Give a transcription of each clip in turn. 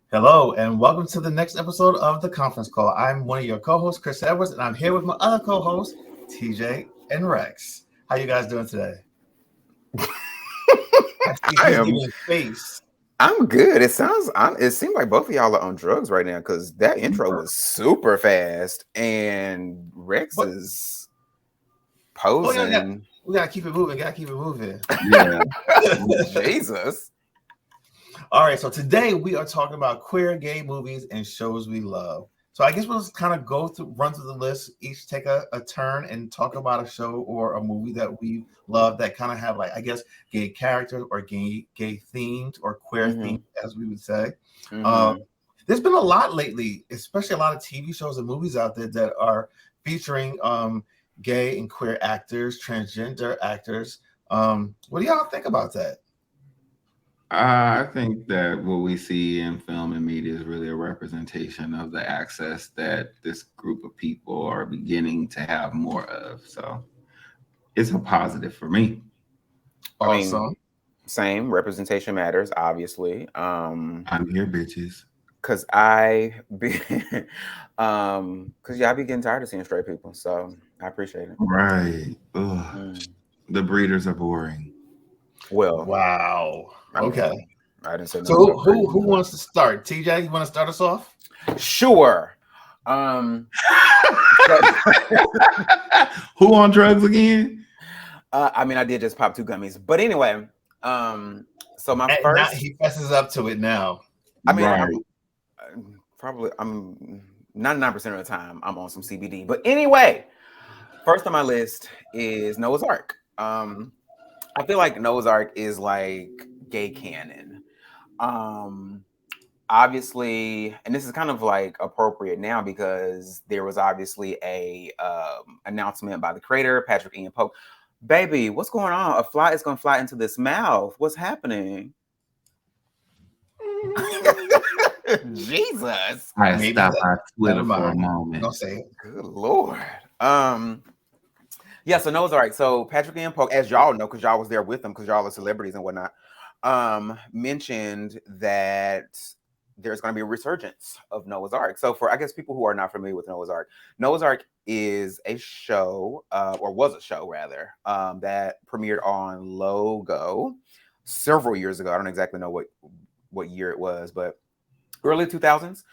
Hello, and welcome to the next episode of the conference call. I'm one of your co-hosts, Chris Edwards, and I'm here with my other co-hosts, TJ and Rex. How you guys doing today? I see I he's am. giving face. I'm good. It seems like both of y'all are on drugs right now because that intro was super fast, and Rex What? is Oh yeah, posing. we gotta keep it moving. Gotta keep it moving. Yeah. Jesus. All right, so today we are talking about queer gay movies and shows we love. So I guess we'll just kind of run through the list, each take a turn and talk about a show or a movie that we love that kind of have like, I guess, gay characters or gay themed or queer themed, as we would say. Mm-hmm. There's been a lot lately, especially a lot of TV shows and movies out there that are featuring gay and queer actors, transgender actors. What do y'all think about that? I think that what we see in film and media is really a representation of the access that this group of people are beginning to have more of. So it's a positive for me. I mean, Awesome. same representation matters, obviously. I'm here, bitches. Because I be getting tired of seeing straight people, so I appreciate it. Right. Ugh. Mm. The breeders are boring. Well, Wow. I Okay. mean, I didn't say So nothing about who breeders. wants to start? TJ, you want to start us off? Sure. So, Who on drugs again? I mean, I did just pop 2 gummies, but anyway. So my And now first, he fesses up to it now. I mean, Right. I'm 99% of the time I'm on some CBD, but anyway, first on my list is Noah's Ark. I feel like Noah's Ark is like gay canon. Obviously, and this is kind of like appropriate now because there was obviously a announcement by the creator, Patrick Ian Polk. Baby, what's going on? A fly is going to fly into this mouth. What's happening? Jesus. I Maybe stopped that. by Twitter Never for a mind. moment. Don't say it. Good Lord. Yeah, so Noah's Ark. So Patrick Ian Polk, as y'all know, because y'all was there with them, because y'all are celebrities and whatnot, mentioned that there's going to be a resurgence of Noah's Ark. So for, I guess, people who are not familiar with Noah's Ark is a show, or was a show rather, that premiered on Logo several years ago. I don't exactly know what year it was, but early 2000s,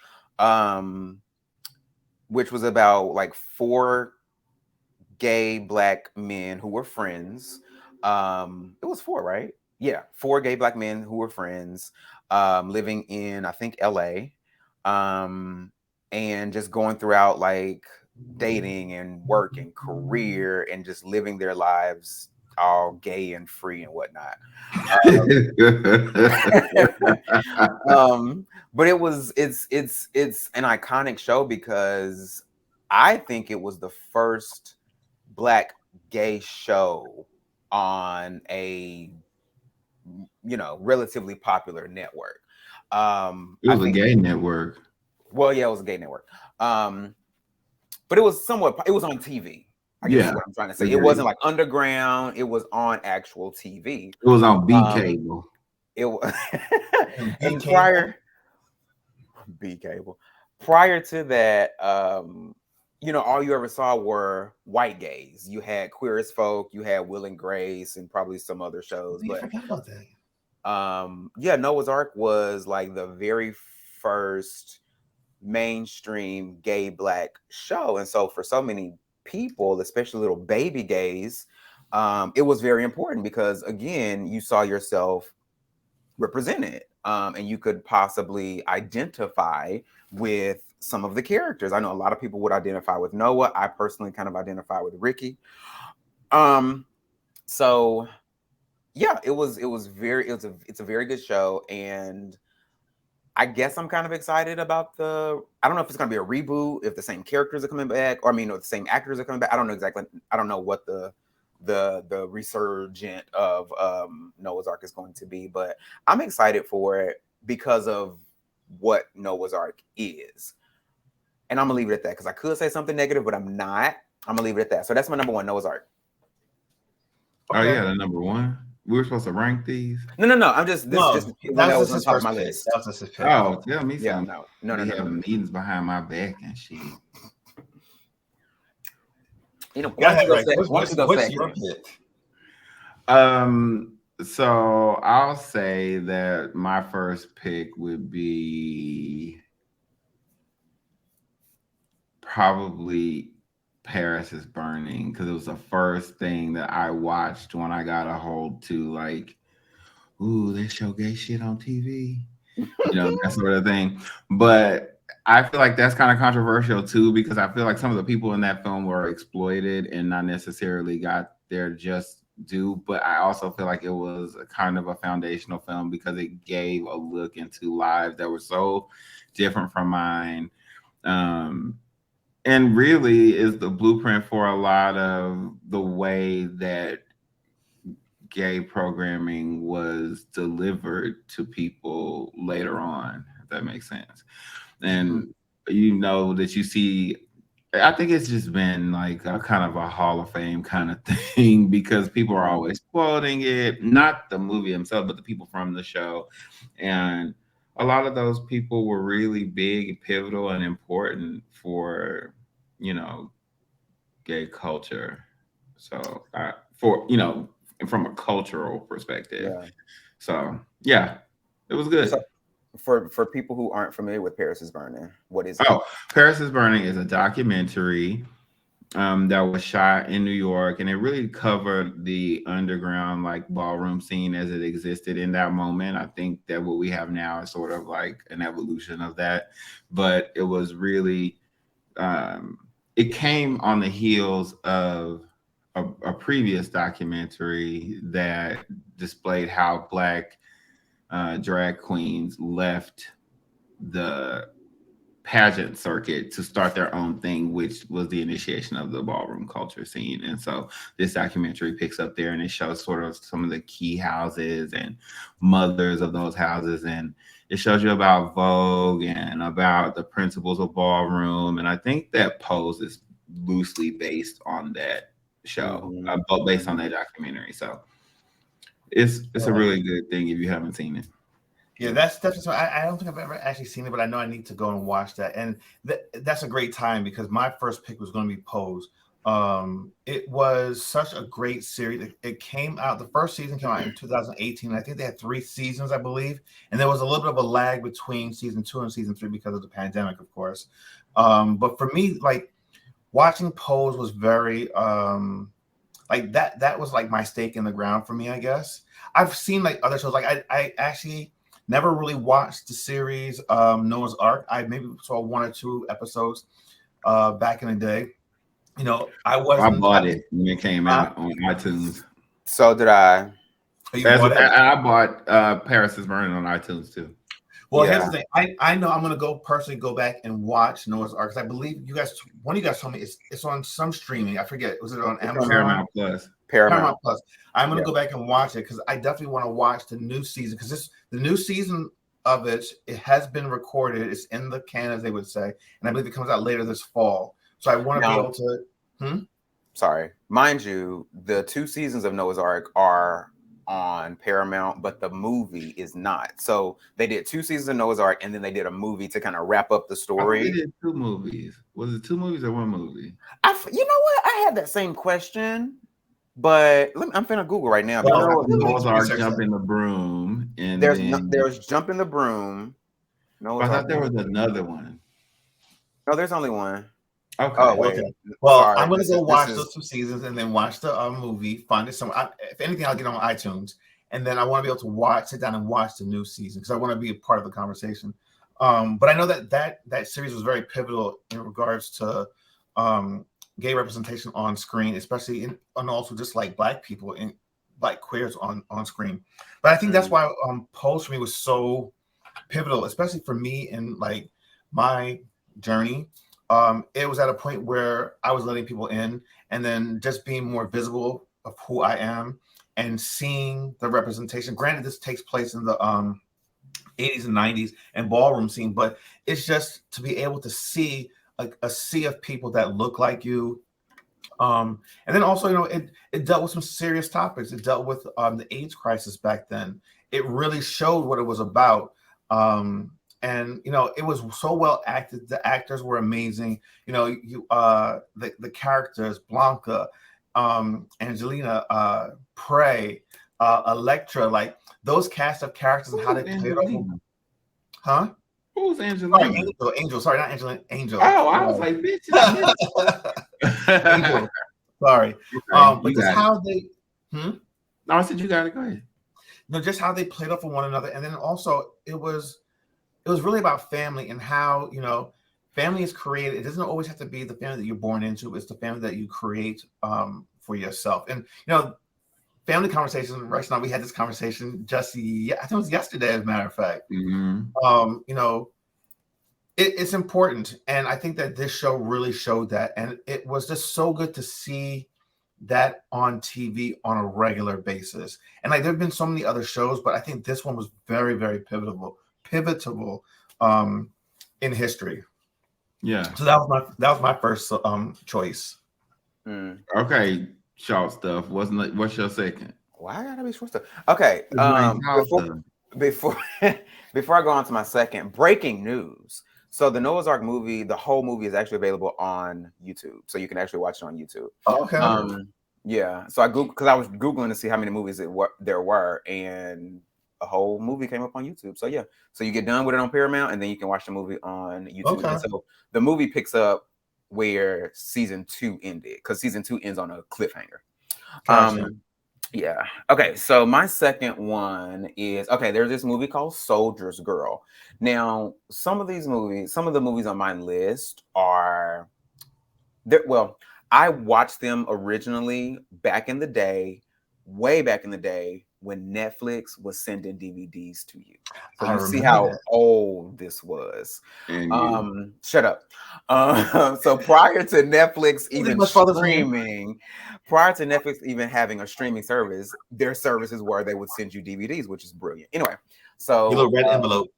which was about like 4 gay black men who were friends. It was 4, right? Yeah, 4 gay black men who were friends, living in, I think, LA, and just going throughout like dating and work and career and just living their lives all gay and free and whatnot. But it's an iconic show because I think it was the first black gay show on a relatively popular network. It was a gay network. Well, yeah, it was a gay network. But it was on TV. I guess is what I'm trying to say. It wasn't like underground, it was on actual TV. It was on B cable. It was and cable? B cable. Prior to that, all you ever saw were white gays. You had Queer as Folk, you had Will and Grace, and probably some other shows. I But forgot about that. yeah, Noah's Ark was like the very first mainstream gay black show, and so for so many people, especially little baby gays, it was very important because again, you saw yourself represented, and you could possibly identify with some of the characters. I know a lot of people would identify with Noah. I personally kind of identify with Ricky. So yeah, it's a very good show, and I guess I'm kind of excited about I don't know if it's going to be a reboot, if the same characters are coming back, or the same actors are coming back. I don't know exactly. I don't know what the resurgent of Noah's Ark is going to be, but I'm excited for it because of what Noah's Ark is. And I'm gonna leave it at that because I could say something negative, but I'm not. I'm gonna leave it at that. So that's my number 1, Noah's Ark. Okay. Oh yeah, the number 1. We were supposed to rank these. No. I'm just this is No, just the one that that was was just on his top of first my pick. list. That was just his pick. Oh, tell me Yeah, something. no. Be having meetings behind my back and shit. You know, Go ahead, Rex. why don't you go What's second? your pick? So I'll say that my first pick would be probably Paris is Burning, because it was the first thing that I watched when I got a hold to, like, ooh, they show gay shit on TV, that sort of thing. But I feel like that's kind of controversial too, because I feel like some of the people in that film were exploited and not necessarily got their just due. But I also feel like it was a kind of a foundational film because it gave a look into lives that were so different from mine. And really is the blueprint for a lot of the way that gay programming was delivered to people later on, if that makes sense. And that you see, I think it's just been like a kind of a Hall of Fame kind of thing because people are always quoting it, not the movie themselves, but the people from the show. And a lot of those people were really big, pivotal, and important for, gay culture. So, from a cultural perspective. Yeah. So, yeah, it was good. So for people who aren't familiar with Paris is Burning, what is it? Oh, Paris is Burning is a documentary that was shot in New York, and it really covered the underground like ballroom scene as it existed in that moment. I think that what we have now is sort of like an evolution of that, but it was really it came on the heels of a previous documentary that displayed how Black drag queens left the pageant circuit to start their own thing, which was the initiation of the ballroom culture scene. And so this documentary picks up there and it shows sort of some of the key houses and mothers of those houses. And it shows you about Vogue and about the principles of ballroom. And I think that Pose is loosely based on that show, based on that documentary. So it's a really good thing if you haven't seen it. Yeah, that's definitely. I don't think I've ever actually seen it, but I know I need to go and watch that. And that's a great time because my first pick was going to be Pose. It was such a great series. It came out. The first season came out in 2018. I think they had 3 seasons, I believe, and there was a little bit of a lag between season 2 and season 3 because of the pandemic, of course. But for me, like watching Pose was very like that. That was like my stake in the ground for me, I guess. I've seen like other shows. Like I actually never really watched the series Noah's Ark. I maybe saw 1 or 2 episodes back in the day. I bought it when it came out on iTunes. So did I. I bought Paris is Burning on iTunes too. Well, here's the thing. I know I'm going to personally go back and watch Noah's Ark because I believe one of you guys told me it's on some streaming. I forget. Was it on Amazon? Paramount Plus. Paramount Plus. I'm going to go back and watch it because I definitely want to watch the new season because the new season of it has been recorded. It's in the can, as they would say, and I believe it comes out later this fall. So I want to be able to. Sorry, mind you, the 2 seasons of Noah's Ark are on Paramount, but the movie is not. So they did 2 seasons of Noah's Ark, and then they did a movie to kind of wrap up the story. They did 2 movies. Was it 2 movies or 1 movie? You know what? I had that same question, but I'm finna Google right now. Noah's Ark Jump in the Broom, and there's Jump in the Broom. I thought there was another one. No, there's only one. Okay. Oh, wait. Okay. Well, sorry, I'm going to go watch those 2 seasons and then watch the movie. Find it somewhere. If anything, I'll get on iTunes, and then I want to be able to sit down and watch the new season because I want to be a part of the conversation. But I know that series was very pivotal in regards to gay representation on screen, especially and also just like Black people and Black queers on screen. But I think that's why Pose for me was so pivotal, especially for me in like my journey. It was at a point where I was letting people in and then just being more visible of who I am and seeing the representation. Granted, this takes place in the 80s and 90s and ballroom scene, but it's just to be able to see a sea of people that look like you, And then also, it dealt with some serious topics. It dealt with the AIDS crisis back then. It really showed what it was about. And it was so well acted. The actors were amazing. The characters, Blanca, Angelina, Prey, Electra, like those cast of characters and how they played off. Huh? Who's Sorry, Angelina? Angel. Sorry, not Angelina. Angel. Oh, I was like, bitch. Angel. Sorry. Okay, But just how they. No, I said you got it. Go ahead. No, just how they played off of one another, and then also it was really about family and how family is created. It doesn't always have to be the family that you're born into. It's the family that you create for yourself. And family conversations. Right now, we had this conversation I think it was yesterday, as a matter of fact. Mm-hmm. It's important, and I think that this show really showed that, and it was just so good to see that on TV on a regular basis. And like there've been so many other shows, but I think this one was very, very pivotal in history. Yeah. So that was my first choice. Okay, short stuff. What's your second? Why I gotta be short stuff? Okay. Before I go on to my second, breaking news. So the Noah's Ark movie, the whole movie is actually available on YouTube, so you can actually watch it on YouTube. Oh, okay. Yeah. So I because I was googling to see how many movies there were, and a whole movie came up on YouTube. So yeah. So you get done with it on Paramount, and then you can watch the movie on YouTube. Okay. And so the movie picks up where season 2 ended, because season 2 ends on a cliffhanger. Gotcha. Yeah. Okay. So my second one is there's this movie called Soldier's Girl. Now, some of the movies on my list are I watched them originally back in the day, way back in the day, when Netflix was sending DVDs to you. So you see how old this was. Shut up. So prior to Netflix even having a streaming service, their services were they would send you DVDs, which is brilliant. Anyway, so your little red envelope.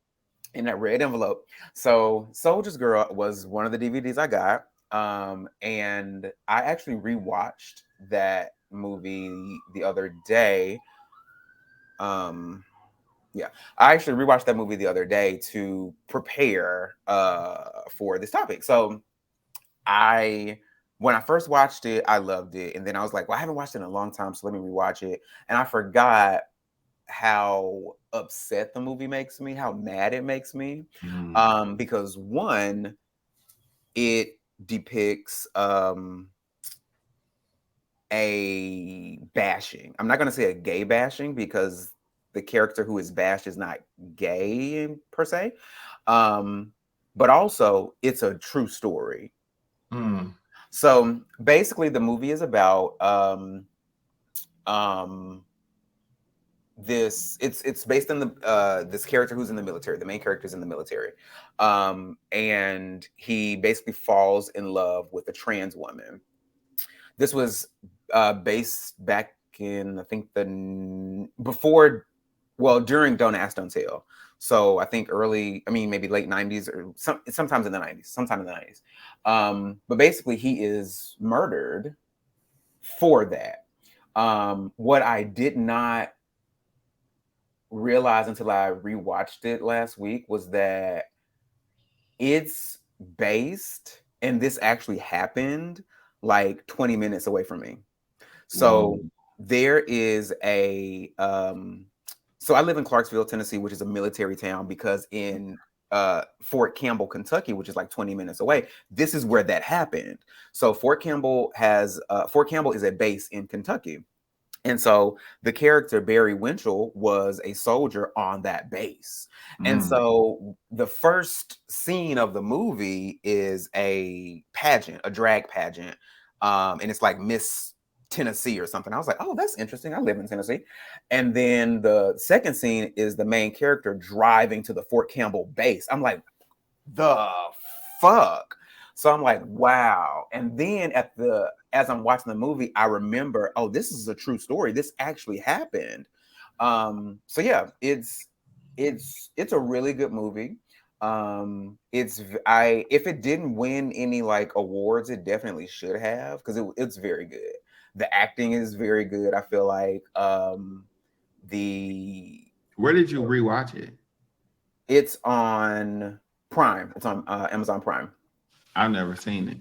In that red envelope. So Soldier's Girl was one of the DVDs I got. And I actually rewatched that movie the other day. I actually rewatched that movie the other day to prepare for this topic. So when I first watched it, I loved it. And then I was like, well, I haven't watched it in a long time, so let me rewatch it. And I forgot how upset the movie makes me, how mad it makes me. Because one, it depicts a bashing. I'm not going to say a gay bashing, because the character who is bashed is not gay per se. But also it's a true story. So basically the movie is about it's based on this character who's in the military. The main character is in the military, and he basically falls in love with a trans woman. This was based back in, I think, during Don't Ask, Don't Tell. So I think maybe late 90s or sometime in the 90s. But basically he is murdered for that. What I did not realize until I rewatched it last week was that it's based, and this actually happened like 20 minutes away from me. So there is so I live in Clarksville, Tennessee, which is a military town, because in Fort Campbell, Kentucky, which is like 20 minutes away, this is where that happened. So Fort Campbell is a base in Kentucky. And so the character Barry Winchell was a soldier on that base. And so the first scene of the movie is a drag pageant. And it's like Miss Tennessee or something. I was like, oh, that's interesting. I live in Tennessee. And then the second scene is the main character driving to the Fort Campbell base. I'm like, the fuck? So I'm like, wow. And then as I'm watching the movie, I remember, oh, this is a true story. This actually happened. So yeah, it's a really good movie. If it didn't win any like awards, it definitely should have, because it's very good. The acting is very good. I feel like the Where did you rewatch it? it's on Prime. It's on Amazon Prime. I've never seen it.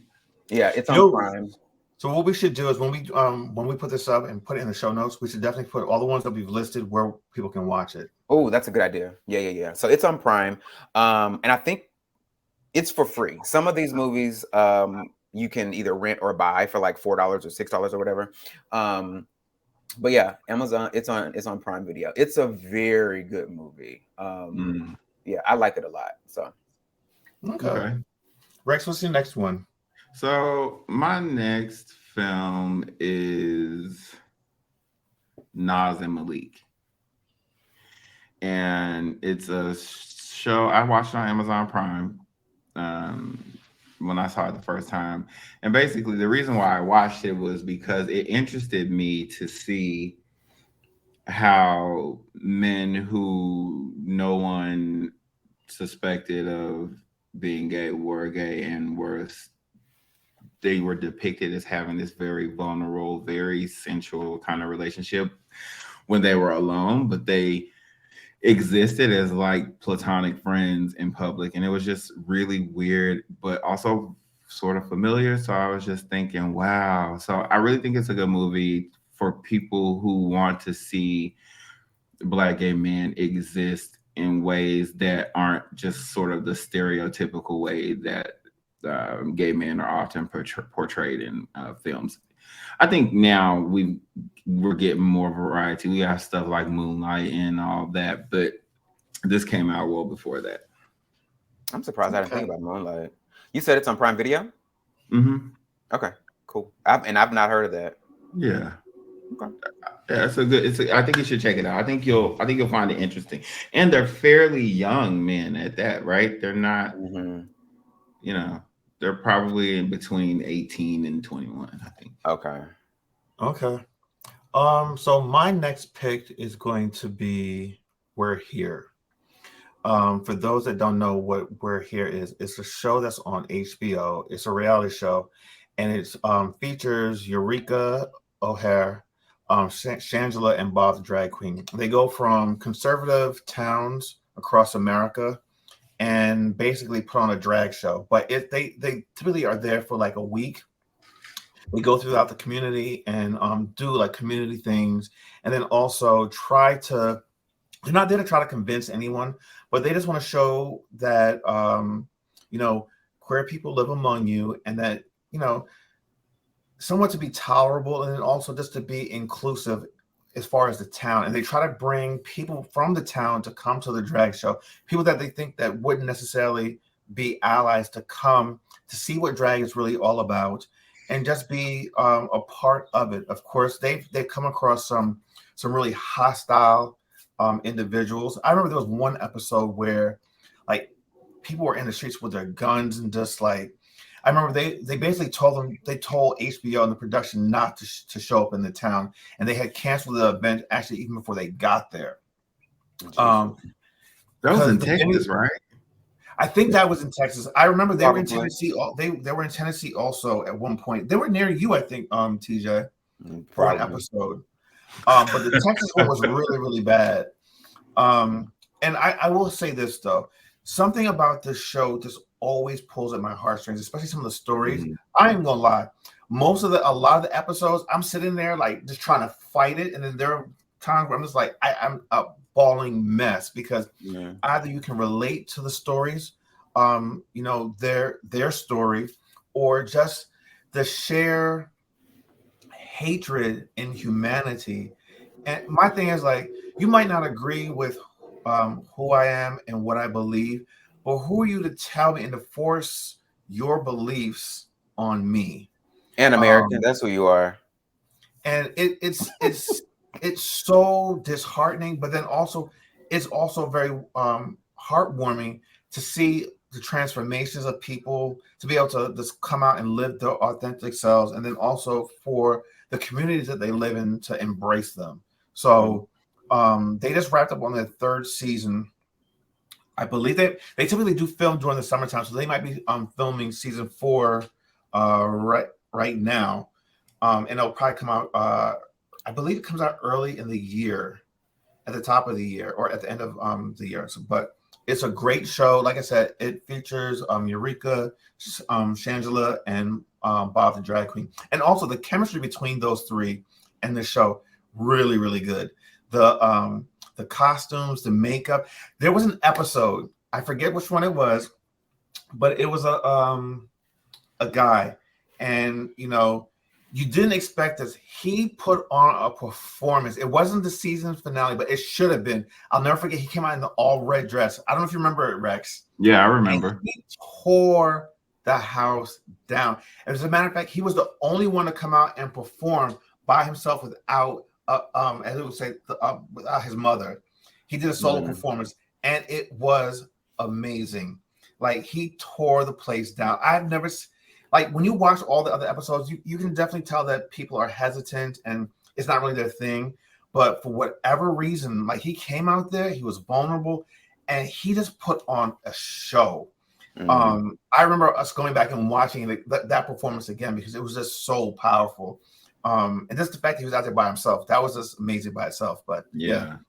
Yeah, it's You on know, Prime. so what we should do is when we put this up and put it in the show notes, we should definitely put all the ones that we've listed where people can watch it. Oh, that's a good idea. Yeah. So it's on Prime. And I think it's for free. Some of these movies you can either rent or buy for like $4 or $6 or whatever. But yeah, Amazon, it's on Prime Video. It's a very good movie. Yeah, I like it a lot. So Okay. Rex, what's your next one? So my next film is Nas and Malik. And it's a show I watched on Amazon Prime when I saw it the first time. And basically the reason why I watched it was because it interested me to see how men who no one suspected of being gay were gay and they were depicted as having this very vulnerable, very sensual kind of relationship when they were alone, but they existed as like platonic friends in public. And it was just really weird, but also sort of familiar. So I was just thinking, wow. So I really think it's a good movie for people who want to see Black gay men exist in ways that aren't just sort of the stereotypical way that gay men are often portrayed in films. I think now we're getting more variety. We have stuff like Moonlight and all that, but this came out well before that. I'm surprised I didn't think about Moonlight. You said it's on Prime Video? Mm-hmm. Okay, cool. I've not heard of that. Yeah. Okay. Yeah, it's a good. I think you should check it out. I think you'll find it interesting. And they're fairly young men at that, right? They're not, you know, they're probably in between 18 and 21, I think. Okay. So my next pick is going to be We're Here. For those that don't know what We're Here is, it's a show that's on HBO. It's a reality show, and it features Eureka O'Hare, Shangela, and Bob the drag queen. They go from conservative towns across America and basically put on a drag show. But they typically are there for like a week. They go throughout the community and do like community things, and then also they're not there to try to convince anyone, but they just want to show that queer people live among you, and that somewhat to be tolerable, and then also just to be inclusive as far as the town. And they try to bring people from the town to come to the drag show, people that they think that wouldn't necessarily be allies, to come to see what drag is really all about and just be a part of it. Of course, they've come across some really hostile individuals. I remember there was one episode where like people were in the streets with their guns, and just like, I remember they basically told HBO and the production not to show up in the town, and they had canceled the event actually even before they got there. That was in Texas, right? I think that was in Texas. I remember they were in Tennessee. They were in Tennessee also at one point. They were near you, I think, TJ, for an episode. But the Texas one was really, really bad. And I will say this though, something about this show just always pulls at my heartstrings, especially some of the stories. I ain't gonna lie. A lot of the episodes, I'm sitting there like just trying to fight it, and then there are times where I'm just like, I'm a bawling mess, because either you can relate to the stories, their story, or just the sheer hatred and humanity. And my thing is, like, you might not agree with who I am and what I believe, but who are you to tell me and to force your beliefs on me? And American, that's who you are. And it's so disheartening, but then also it's also very heartwarming to see the transformations of people, to be able to just come out and live their authentic selves, and then also for the communities that they live in to embrace them. So they just wrapped up on their third season I believe they typically do film during the summertime, so they might be filming season 4 right now. And it'll probably come out I believe it comes out early in the year, at the top of the year or at the end of the year. So, but it's a great show. Like I said, it features Eureka, Shangela, and Bob the drag queen, and also the chemistry between those three and the show really, really good. The costumes, the makeup. There was an episode, I forget which one it was, but it was a guy, and you didn't expect this. He put on a performance. It wasn't the season finale, but it should have been. I'll never forget. He came out in the all red dress. I don't know if you remember it, Rex. Yeah, I remember. And he tore the house down. As a matter of fact, he was the only one to come out and perform by himself without, as it would say, without his mother. He did a solo performance, and it was amazing. Like, he tore the place down. I've never like, when you watch all the other episodes, you can definitely tell that people are hesitant and it's not really their thing. But for whatever reason, like, he came out there, he was vulnerable, and he just put on a show. I remember us going back and watching that performance again because it was just so powerful. And just the fact that he was out there by himself, that was just amazing by itself. But yeah.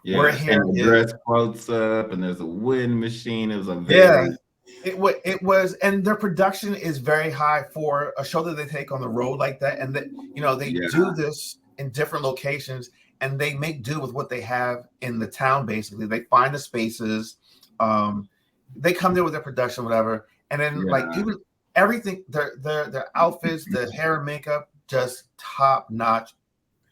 We're here. And the dress quotes up, and there's a wind machine. It was a very It was, and their production is very high for a show that they take on the road like that, and that they do this in different locations, and they make do with what they have in the town. Basically, they find the spaces, they come there with their production, whatever, and then like even everything, their outfits, the hair and makeup, just top notch,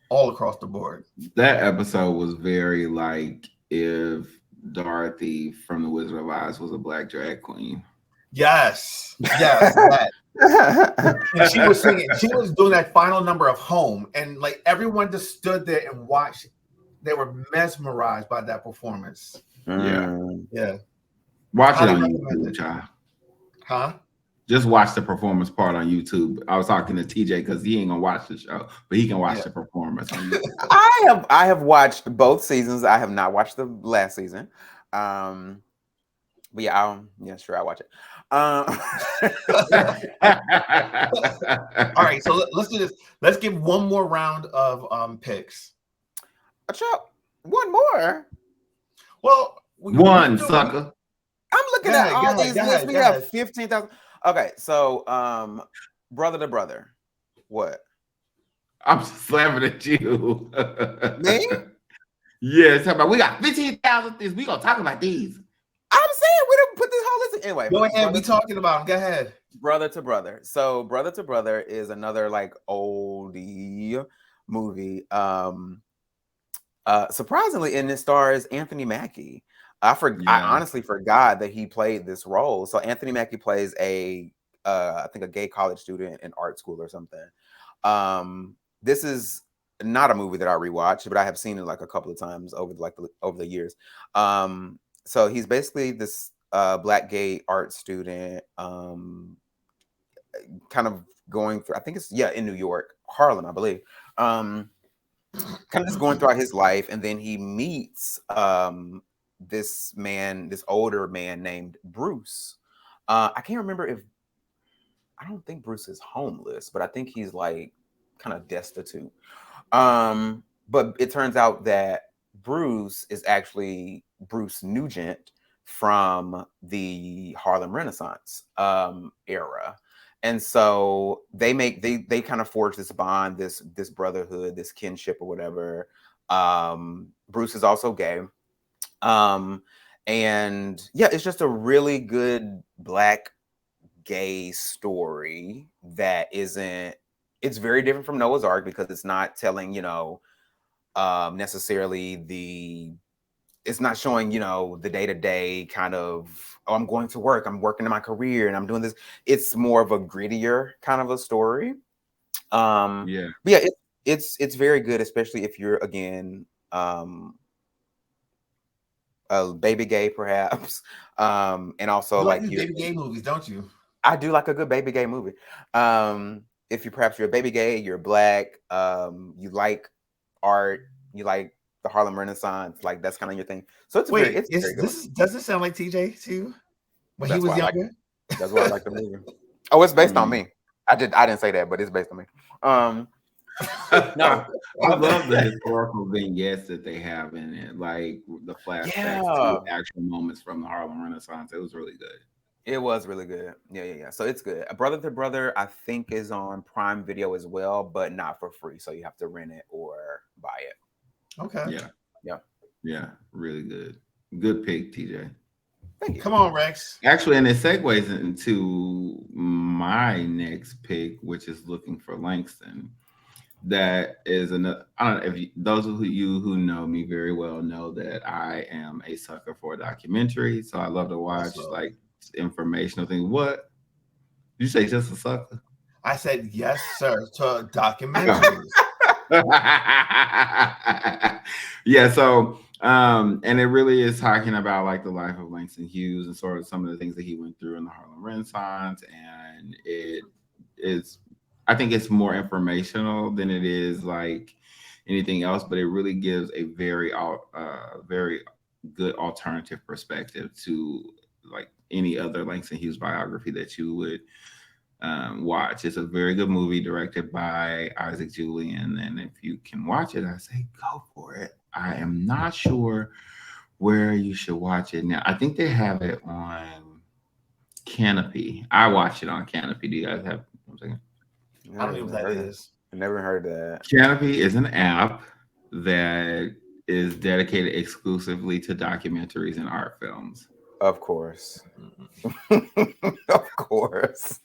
all across the board. That episode was very like if Dorothy from The Wizard of Oz was a black drag queen. Yes. That. And she was singing. She was doing that final number of Home, and like everyone just stood there and watched. They were mesmerized by that performance. Yeah. Watch it on YouTube, child. Huh? Just watch the performance part on YouTube. I was talking to TJ because he ain't gonna watch the show, but he can watch the performance on YouTube. I have watched both seasons. I have not watched the last season. But yeah, sure, I'll watch it. All right, so let's do this. Let's give one more round of picks. One more. Well, one sucker. I'm looking at all these lists. We have 15,000. Okay, so brother to brother. What? I'm just laughing at you. Me? Yeah, about we got 15,000 things. We gonna talk about these. I'm saying we didn't put this whole list in. Anyway. Go ahead, we talking about them. Go ahead. Brother to brother. So brother to brother is another like oldie movie. Surprisingly, and it stars Anthony Mackie. I honestly forgot that he played this role. So Anthony Mackie plays I think a gay college student in art school or something. This is not a movie that I rewatched, but I have seen it like a couple of times over the years. So he's basically this black gay art student, kind of going through, I think it's in New York, Harlem, I believe. Kind of just going throughout his life, and then he meets this older man named Bruce. I can't remember I don't think Bruce is homeless, but I think he's like kind of destitute. But it turns out that Bruce is actually Bruce Nugent from the Harlem Renaissance era. And so they kind of forge this bond, this brotherhood, this kinship or whatever. Bruce is also gay. And it's just a really good black gay story that it's very different from Noah's Ark because it's not telling, necessarily it's not showing, the day-to-day kind of, I'm going to work, I'm working in my career and I'm doing this. It's more of a grittier kind of a story. But it's very good, especially if you're, again, a baby gay perhaps. And also you like baby gay movies, don't you? I do like a good baby gay movie. If you're a baby gay, you're black, you like art, you like the Harlem Renaissance, like that's kind of your thing. So it's Wait, it's very good. does it sound like TJ too? When he That's was why I like younger? that's why I like the movie. Oh, it's based on Mm. me. I didn't say that, but it's based on me. No. I love the historical vignettes that they have in it, like the flashbacks to Yeah. actual moments from the Harlem Renaissance. It was really good. It was really good. Yeah. So it's good. Brother to Brother, I think, is on Prime Video as well, but not for free. So you have to rent it or buy it. Okay. Yeah, really good. Good pick, TJ. Thank you. Come on, Rex. Actually, and it segues into my next pick, which is Looking for Langston. That is another. I don't know if those of you who know me very well know that I am a sucker for a documentary. So I love to watch like informational things. What did you say? Just a sucker? I said yes, sir, to documentaries. Yeah. So, and it really is talking about like the life of Langston Hughes and sort of some of the things that he went through in the Harlem Renaissance, and it is. I think it's more informational than it is like anything else, but it really gives a very good alternative perspective to like any other Langston Hughes biography that you would watch. It's a very good movie directed by Isaac Julian, and if you can watch it, I say go for it. I am not sure where you should watch it now. I think they have it on Canopy. I watched it on Canopy. Do you guys have? One second. I don't know what that is. I never heard that. Canopy is an app that is dedicated exclusively to documentaries and art films. Of course. Of course.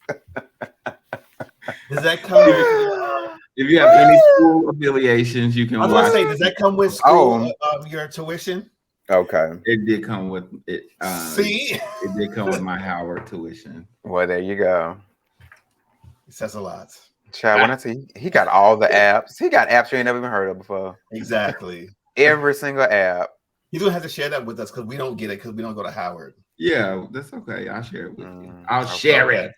Does that come with, if you have any school affiliations, you can I was watch. gonna say, does that come with school your tuition? Okay. It did come with it. See? It did come with my Howard tuition. Well, there you go. It says a lot. Chad, when I see he got all the apps. He got apps you ain't never even heard of before. Exactly. Every single app. He's gonna have to share that with us because we don't get it because we don't go to Howard. Yeah, that's okay. I'll share it with you. I'll share it.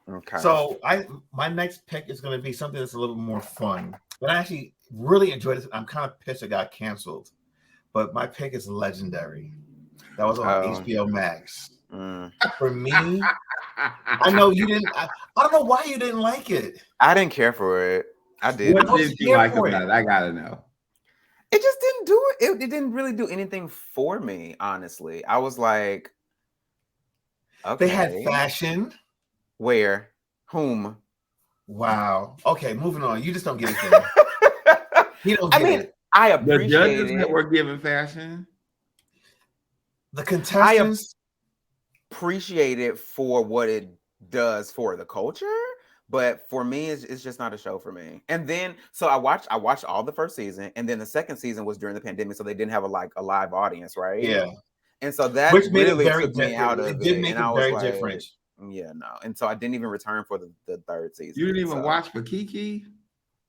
Okay. So my next pick is gonna be something that's a little more fun. But I actually really enjoyed it. I'm kind of pissed it got canceled. But my pick is Legendary. That was on HBO Max. For me, I know you didn't. I don't know why you didn't like it. I didn't care for it. I did. What did you like about it? I gotta know. It just didn't do it. It didn't really do anything for me, honestly. I was like, okay. They had fashion. Where? Whom? Wow. Okay, moving on. You just don't get it. He don't get it. I appreciate the judges it. that were given fashion. The contestants. Appreciate it for what it does for the culture, but for me, it's just not a show for me. And then, so I watched all the first season, and then the second season was during the pandemic, so they didn't have a live audience, right? Yeah. And so that which made really it very took me out of it. It did make it very different. Yeah, no. And so I didn't even return for the third season. You didn't even watch for Kiki?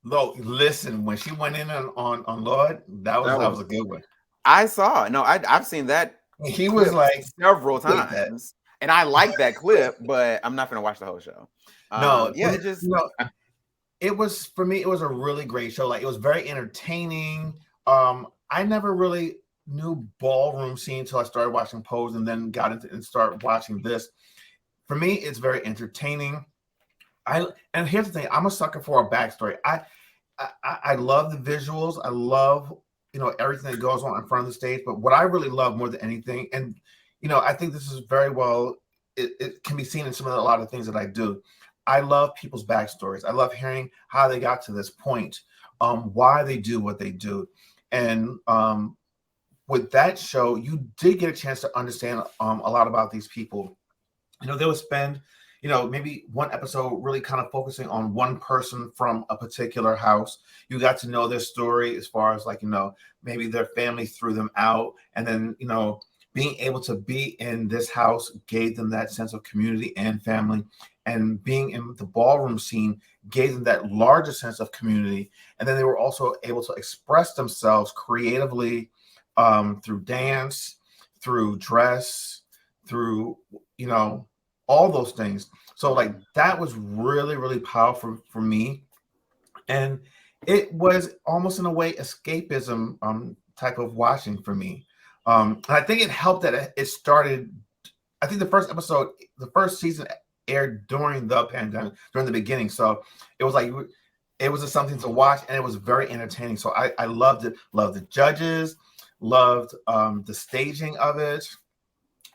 No, listen, when she went in on Lord, that was a good one. I saw. No, I've seen that. He was like several times, and I like that clip, but I'm not gonna watch the whole show. No, yeah, it just it was for me. It was a really great show. Like it was very entertaining. I never really knew ballroom scene until I started watching Pose, and then got into and started watching this. For me, it's very entertaining. And here's the thing: I'm a sucker for a backstory. I love the visuals. I love everything that goes on in front of the stage. But what I really love more than anything, and I think this is very well. It can be seen in a lot of things that I do. I love people's backstories. I love hearing how they got to this point, why they do what they do, and with that show, you did get a chance to understand a lot about these people. They would spend maybe one episode really kind of focusing on one person from a particular house. You got to know their story as far as maybe their family threw them out. And then, being able to be in this house gave them that sense of community and family. And being in the ballroom scene gave them that larger sense of community. And then they were also able to express themselves creatively through dance, through dress, through, all those things. So that was really, really powerful for me. And it was almost in a way escapism type of watching for me. And I think it helped that it started. I think the first season aired during the pandemic, during the beginning. So it was like it was just something to watch, and it was very entertaining. So I loved it. Loved the judges. Loved the staging of it.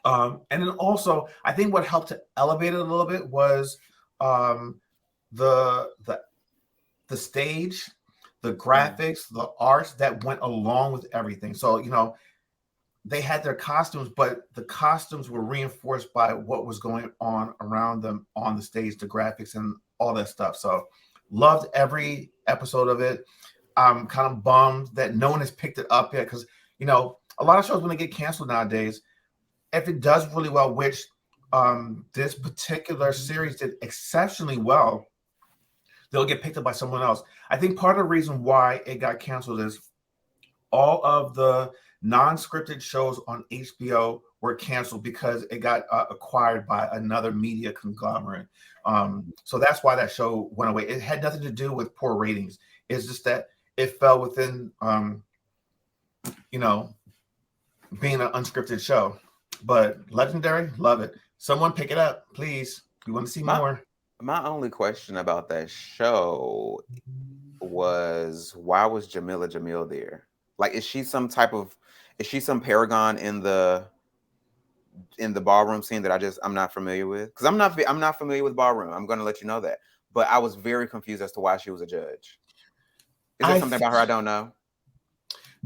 And then also, I think what helped to elevate it a little bit was the stage, the graphics, the arts that went along with everything. So, you know, they had their costumes, but the costumes were reinforced by what was going on around them on the stage, the graphics and all that stuff. So loved every episode of it. I'm kind of bummed that no one has picked it up yet, because, you know, a lot of shows, when they get canceled nowadays, if it does really well, which this particular series did exceptionally well, they'll get picked up by someone else. I think part of the reason why it got canceled is all of the non-scripted shows on HBO were canceled because it got acquired by another media conglomerate. So that's why that show went away. It had nothing to do with poor ratings. It's just that it fell within, you know, being an unscripted show. But Legendary, love it. Someone pick it up, please. We want to see more. My only question about that show was, why was Jamila Jamil there? Like, is she some paragon in the ballroom scene that I'm not familiar with? Because I'm not familiar with ballroom. I'm going to let you know that. But I was very confused as to why she was a judge. Is there something about her I don't know?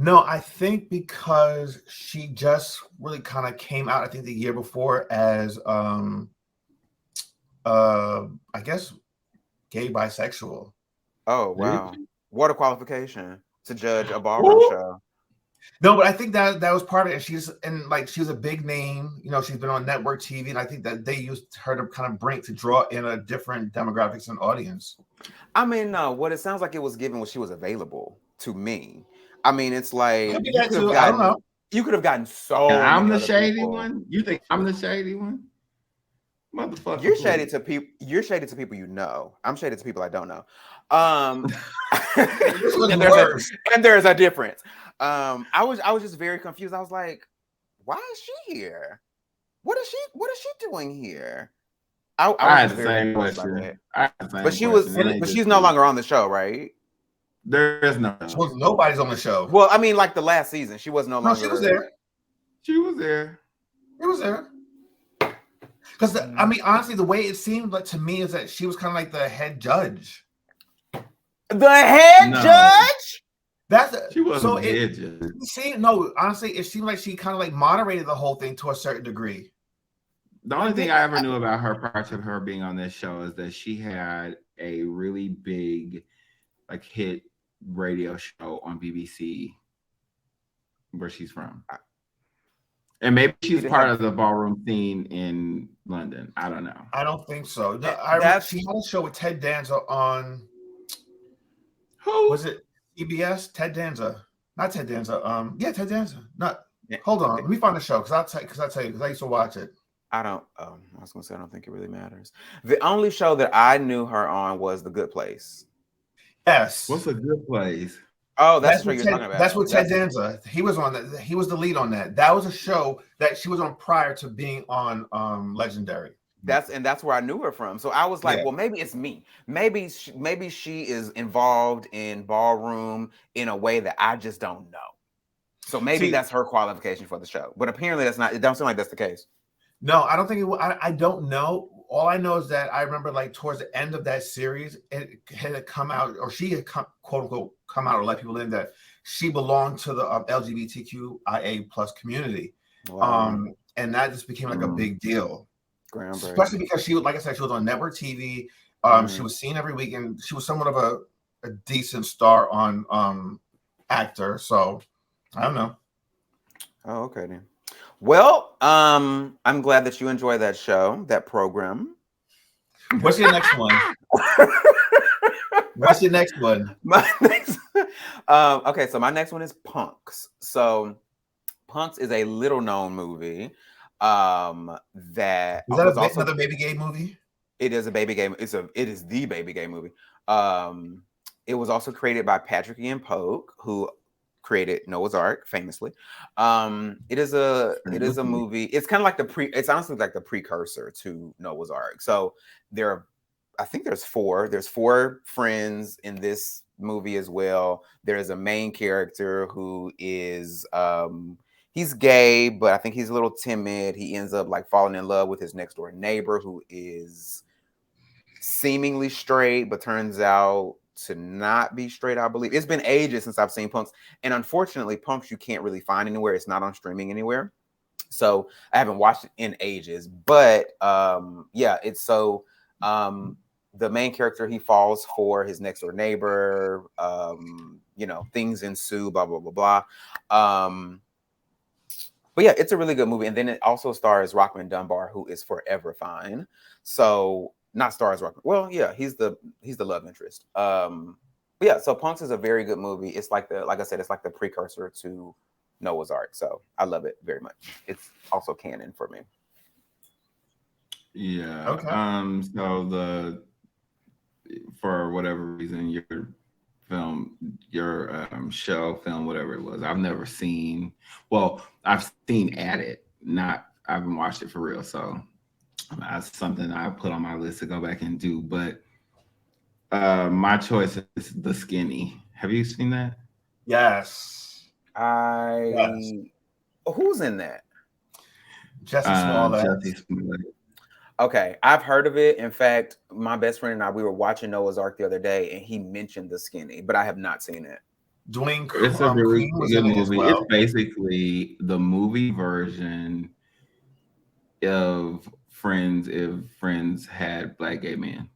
No, I think because she just really kind of came out, I think, the year before as I guess gay bisexual. Oh wow. What a qualification to judge a ballroom show. No, but I think that was part of it. She's a big name, you know, she's been on network TV, and I think that they used her to kind of draw in a different demographics and audience. I mean, no, what it sounds like it was given when she was available to me. I mean, it's like I don't know. You could have gotten so. And I'm the many shady people. one. You think I'm the shady one? Motherfucker. You're shady to people. You're shady to people you know. I'm shady to people I don't know. And there's a difference. I was just very confused. I was like, why is she here? What is she doing here? I had the same question. But she's no longer on the show, right? There is no. Nobody's on the show. Well, I mean, like the last season, she was no longer. She was there. She was there. It was there. Because I mean, honestly, the way it seemed like to me is that she was kind of like the head judge. The head judge? She wasn't the head judge. Honestly, it seemed like she kind of like moderated the whole thing to a certain degree. The only thing I ever knew about her prior to her being on this show is that she had a really big, like, hit radio show on BBC where she's from. And maybe she's part of the ballroom scene in London. I don't know. I don't think so. She had a show with Ted Danza on. Who was it? CBS. Ted Danza, not Ted Danza. Yeah, Ted Danza. Hold on. Let me find the show because I'll tell you because I used to watch it. I don't. I was gonna say I don't think it really matters. The only show that I knew her on was The Good Place. Yes. What's A Good Place? Oh, that's what you're talking about. That's what Ted Danza. He was on that. He was the lead on that. That was a show that she was on prior to being on Legendary. That's where I knew her from. So I was like, well, maybe it's me. Maybe she is involved in ballroom in a way that I just don't know. So maybe that's her qualification for the show. But apparently that's not. It don't seem like that's the case. No, I don't think it will. I don't know. All I know is that I remember, like, towards the end of that series, it had come out, or she had quote unquote come out or let people in that she belonged to the LGBTQIA plus community. Wow. And that just became like a big deal. Especially because she, like I said, she was on network TV. She was seen every week, and she was somewhat of a decent star on actor. So I don't know. Oh, okay then. Well, I'm glad that you enjoy that show, that program. What's your next one? What's your next one? Okay, so my next one is Punks. So Punks is a little known movie. That is that another baby gay movie? It is a baby gay. It is the baby gay movie. It was also created by Patrick Ian Polk, who created Noah's Ark famously. It is a movie. It's kind of like it's honestly like the precursor to Noah's Ark. So I think there's four friends in this movie as well. There's a main character who is he's gay, but I think he's a little timid. He ends up like falling in love with his next door neighbor who is seemingly straight, but turns out to not be straight, I believe. It's been ages since I've seen Punks. And unfortunately, Punks you can't really find anywhere. It's not on streaming anywhere. So I haven't watched it in ages. But it's so the main character, he falls for his next door neighbor. Things ensue, blah, blah, blah, blah. But yeah, it's a really good movie. And then it also stars Rockman Dunbar, who is forever fine. So not stars Rockman. Well, yeah, he's the love interest. But yeah, so Punks is a very good movie. It's like I said, it's like the precursor to Noah's Ark. So I love it very much. It's also canon for me. Yeah. Okay. So for whatever reason, your show, film, whatever it was, I've never seen. Well, I've seen at it. I haven't watched it for real. So that's something I put on my list to go back and do. But my choice is The Skinny. Have you seen that? Yes. Who's in that? Jussie Smollett. Jussie Smollett. Okay, I've heard of it. In fact, my best friend and I, we were watching Noah's Ark the other day, and he mentioned The Skinny, but I have not seen it. It's a really good movie. Well. It's basically the movie version of Friends if Friends had Black gay men.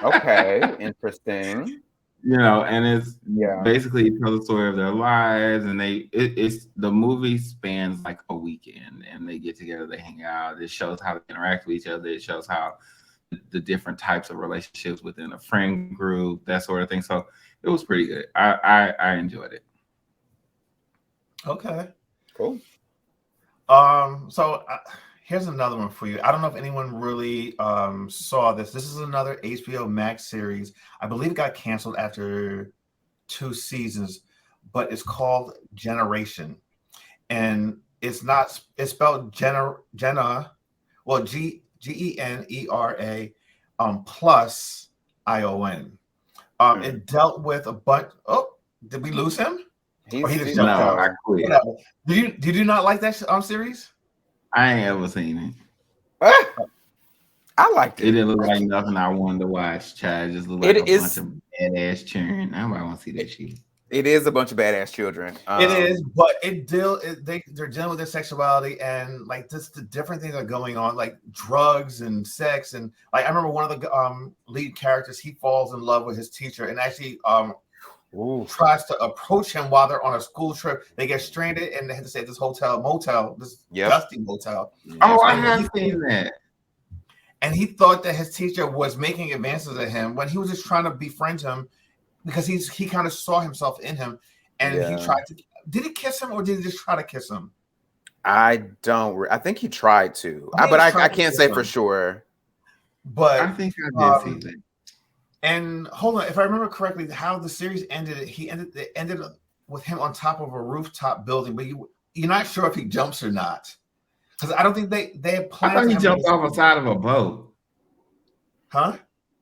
Okay, interesting. And it's basically it tells the story of their lives, and it's the movie spans like a weekend, and they get together, they hang out. It shows how they interact with each other. It shows how the different types of relationships within a friend group, that sort of thing. So it was pretty good. I enjoyed it. Okay, cool. So here's another one for you. I don't know if anyone really saw this. This is another HBO Max series. I believe it got canceled after 2 seasons, but it's called Generation. And it's spelled Genera, well, Genera plus ION. It dealt with a bunch. Oh, did we lose him? He just jumped out. I quit. Did you not like that series? I ain't ever seen it. I liked it. It didn't look like nothing I wanted to watch. Chad just looked like a bunch of badass children. Nobody want to see that shit. It is a bunch of badass children. It is, but they're dealing with their sexuality and like just the different things that are going on, like drugs and sex, and like I remember one of the lead characters, he falls in love with his teacher and actually tries to approach him while they're on a school trip. They get stranded and they have to stay at this motel, this dusty motel. Oh, I have seen that. And he thought that his teacher was making advances at him when he was just trying to befriend him because he kind of saw himself in him. And he tried to. Did he kiss him or did he just try to kiss him? I think he tried to, but I can't say for sure. But I think I did see that. And hold on, if I remember correctly, how the series ended, it ended with him on top of a rooftop building, but you're not sure if he jumps or not, because I don't think they had planned. I thought he jumped off the side of a boat. Huh?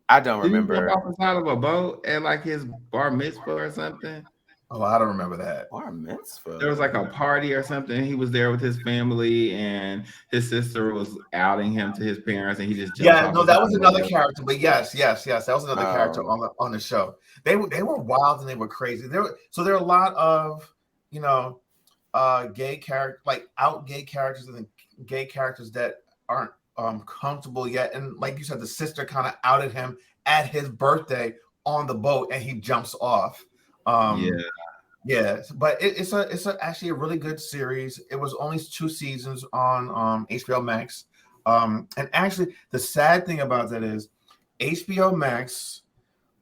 I don't remember. Did he jump off the side of a boat at like his bar mitzvah or something? Oh, I don't remember that. Bar mitzvah. There was like a party or something. He was there with his family, and his sister was outing him to his parents, and he just jumped off. No, that was another character. But yes, that was another character on the show. They were wild and they were crazy. There are a lot of gay characters, like out gay characters and gay characters that aren't comfortable yet. And like you said, the sister kind of outed him at his birthday on the boat, and he jumps off. But it's actually a really good series. It was only 2 seasons on HBO Max. And actually, the sad thing about that is HBO Max,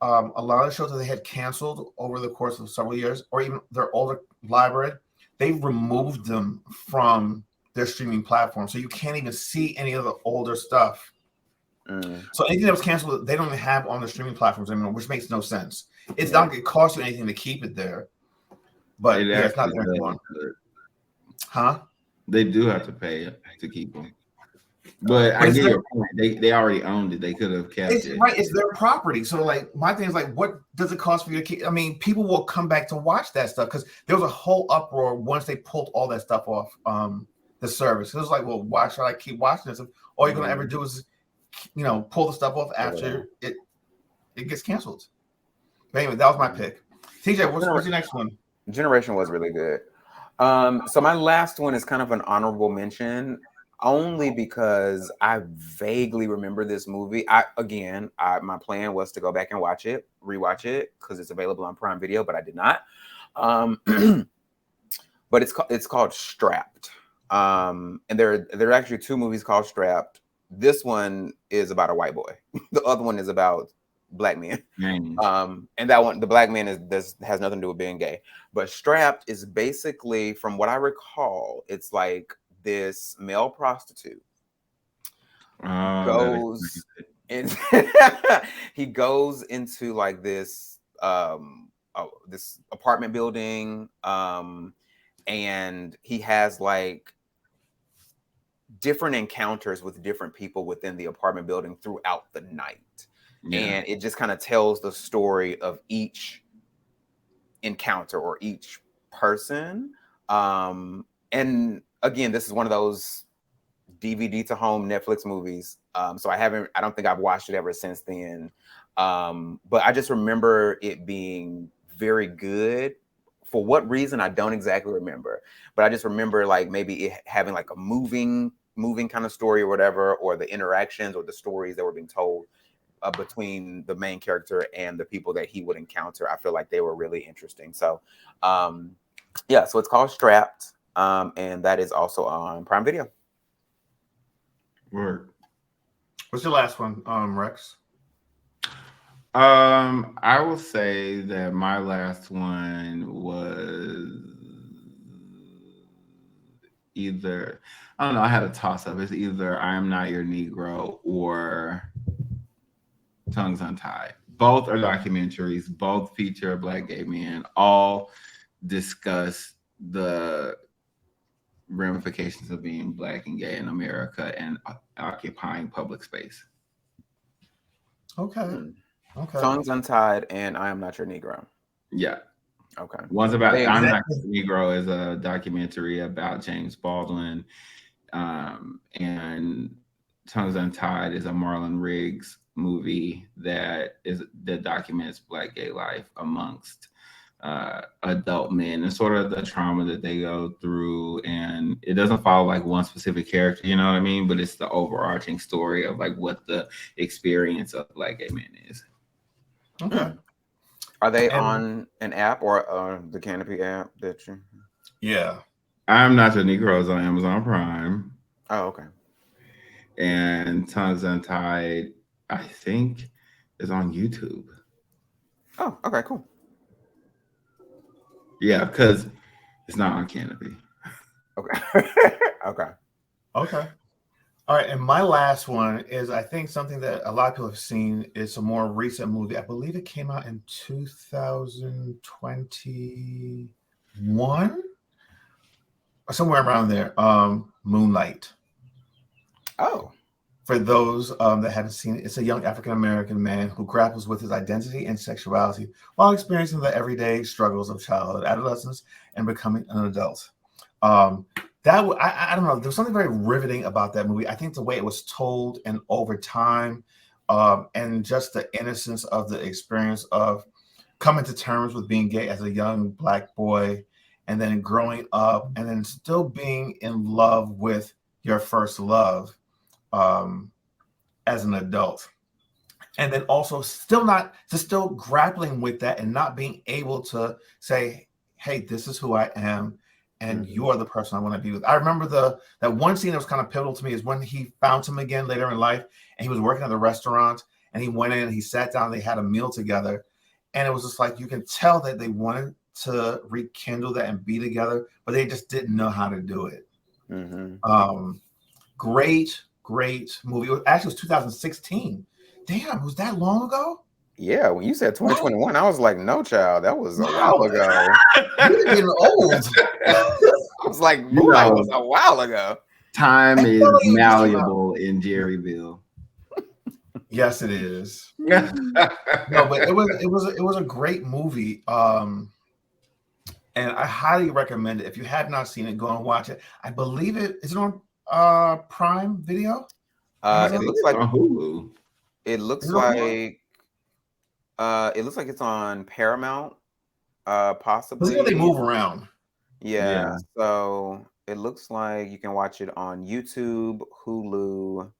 a lot of the shows that they had canceled over the course of several years, or even their older library, they removed them from their streaming platform, so you can't even see any of the older stuff. So anything that was canceled, they don't even have on the streaming platforms anymore, which makes no sense. It's not going to cost you anything to keep it there. But It yeah, it's not actually there does. anymore. Huh? They do have to pay to keep them. But I get your point. They already owned it. They could have kept it. Right. It's their property. So like my thing is like, what does it cost for you to keep? I mean, people will come back to watch that stuff because there was a whole uproar once they pulled all that stuff off the service. It was like, well, why should I keep watching this? All you're gonna ever do is, pull the stuff off after it gets canceled. But anyway, that was my pick. TJ, what's your next one? Generation was really good. So my last one is kind of an honorable mention, only because I vaguely remember this movie. My plan was to go back and rewatch it, because it's available on Prime Video, but I did not. But it's called Strapped. And there are actually two movies called Strapped. This one is about a white boy. The other one is about black men. And that one, the black man has nothing to do with being gay. But Strapped is basically, from what I recall, it's like this male prostitute goes in, he goes into like this this apartment building, and he has like different encounters with different people within the apartment building throughout the night. Yeah. And it just kind of tells the story of each encounter or each person. And again, this is one of those DVD to home Netflix movies. So I don't think I've watched it ever since then. But I just remember it being very good. For what reason, I don't exactly remember. But I just remember like maybe it having like a moving kind of story or whatever, or the interactions or the stories that were being told between the main character and the people that he would encounter. I feel like they were really interesting. So so it's called Strapped, and that is also on Prime Video. Word. What's your last one, Rex? I will say that my last one was either, I don't know, I had a toss up. It's either I Am Not Your Negro or Tongues Untied. Both are documentaries. Both feature Black gay men. All discuss the ramifications of being Black and gay in America and occupying public space. Okay. Tongues Untied and I Am Not Your Negro. Yeah. Okay. One's about I'm Not Your Negro is a documentary about James Baldwin, and Tongues Untied is a Marlon Riggs movie that documents Black gay life amongst adult men and sort of the trauma that they go through. And it doesn't follow like one specific character, you know what I mean? But it's the overarching story of like what the experience of Black gay men is. Okay. Are they on an app or the Canopy app that you? Yeah. I'm Not Your Negro is on Amazon Prime. Oh, okay. And Tongues Untied, I think, is on YouTube. Oh, okay, cool. Yeah, because it's not on Canopy. Okay. Okay. All right, and my last one is, I think, something that a lot of people have seen. It's a more recent movie. I believe it came out in 2021 or somewhere around there. Moonlight. Oh. For those that haven't seen it, it's a young African-American man who grapples with his identity and sexuality while experiencing the everyday struggles of childhood, adolescence, and becoming an adult. I don't know. There's something very riveting about that movie. I think the way it was told and over time, and just the innocence of the experience of coming to terms with being gay as a young Black boy, and then growing up, and then still being in love with your first love as an adult, and then also still grappling with that and not being able to say, hey, this is who I am, and you are the person I want to be with. I remember that one scene that was kind of pivotal to me is when he found him again later in life, and he was working at the restaurant, and he went in and he sat down, and they had a meal together, and it was just like, you can tell that they wanted to rekindle that and be together, but they just didn't know how to do it. Great movie. Actually, it was 2016. Damn, was that long ago? Yeah, when you said 2021, I was like, no, child, that was a Wow. while ago. You're getting old. I was like, You Moonlight know, was a while ago. time I is feel like it just came out. malleable in Jerryville. Yes, it is. No, but it was a great movie. And I highly recommend it. If you have not seen it, go and watch it. I believe it is it on Prime Video. It looks like on Hulu. it looks Is it on like it looks like it's on Paramount, possibly. Because they move around. Yeah, so it looks like you can watch it on YouTube, Hulu,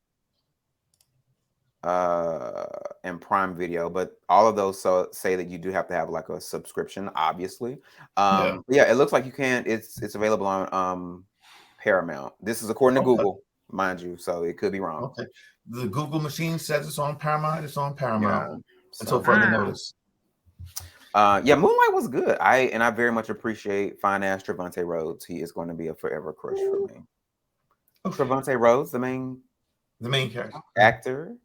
and Prime Video, but all of those say that you do have to have like a subscription, obviously. Yeah, it looks like you can. It's available on Paramount. This is according to Google, mind you, so it could be wrong. Okay, the Google machine says it's on Paramount. It's on Paramount. Yeah, until further notice. Yeah, Moonlight was good. I very much appreciate fine ass Trevante Rhodes. He is going to be a forever crush for me. Trevante Rhodes, the main character, actor.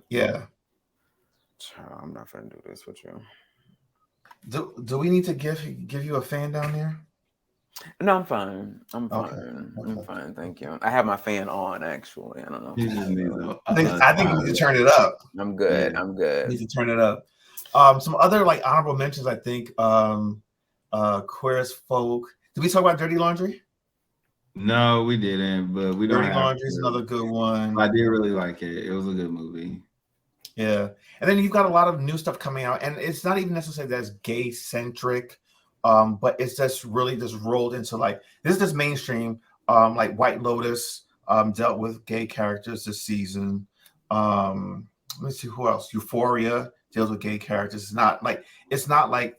Yeah. I'm not gonna do this with you. Do we need to give you a fan down there? No, I'm fine. I'm fine. Okay. I'm fine. Thank you. I have my fan on actually. I don't know. I think you need to turn it up. I'm good. Yeah. I'm good. You need to turn it up. Some other like honorable mentions, I think. Queer as Folk. Did we talk about Dirty Laundry? No, we didn't, but we don't. Dirty Laundry is another good one. I did really like it. It was a good movie. Yeah, and then you've got a lot of new stuff coming out, and it's not even necessarily that's gay centric, but it's just really just rolled into like this is just mainstream. Like White Lotus dealt with gay characters this season. Let me see who else. Euphoria deals with gay characters. It's not like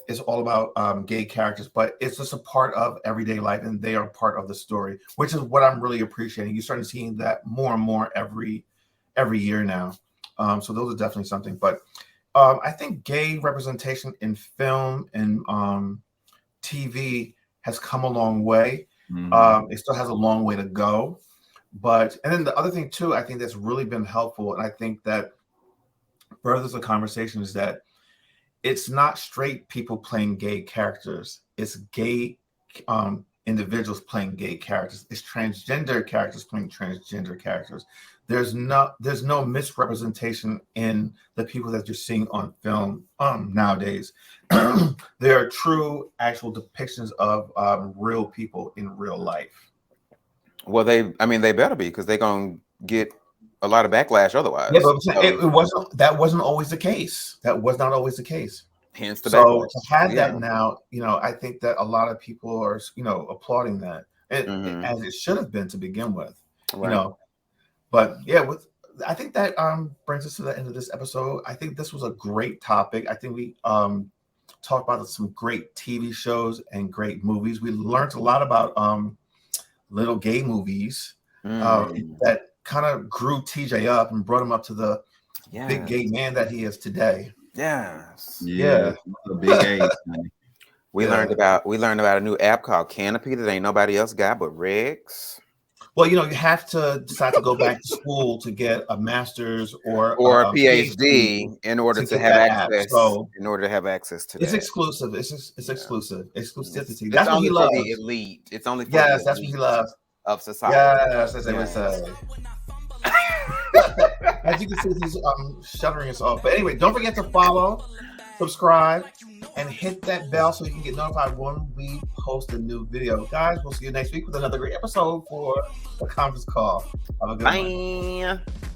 it's all about gay characters, but it's just a part of everyday life, and they are part of the story, which is what I'm really appreciating. You're starting to see that more and more every year now. So those are definitely something. But I think gay representation in film and TV has come a long way. Mm-hmm. It still has a long way to go. And then the other thing too, I think that's really been helpful, and I think that furthers the conversation, is that it's not straight people playing gay characters. It's gay individuals playing gay characters. It's transgender characters playing transgender characters. There's no misrepresentation in the people that you're seeing on film nowadays. There are true, actual depictions of real people in real life. Well, they better be, because they're gonna get a lot of backlash otherwise. Yeah, but that wasn't always the case. That was not always the case. Hence the backlash. So to have that now, I think that a lot of people are, applauding that, as it should have been to begin with. Right. But yeah, I think that brings us to the end of this episode. I think this was a great topic. I think we talked about some great TV shows and great movies. We learned a lot about little gay movies that kind of grew TJ up and brought him up to the big gay man that he is today. Yes. Yeah. A big age. We learned about a new app called Canopy that ain't nobody else got but Regs. Well, you have to decide to go back to school to get a master's or a PhD in order to have access. In order to have access to it's that. Exclusive. It's exclusive. Exclusivity. That's what he loves. For the elite. It's only for that's what he loves of society. Yes, that's what it says. As you can see, he's shuttering us off. But anyway, don't forget to follow, subscribe, and hit that bell so you can get notified when we post a new video. Guys, we'll see you next week with another great episode for the conference call. Have a good one. Bye.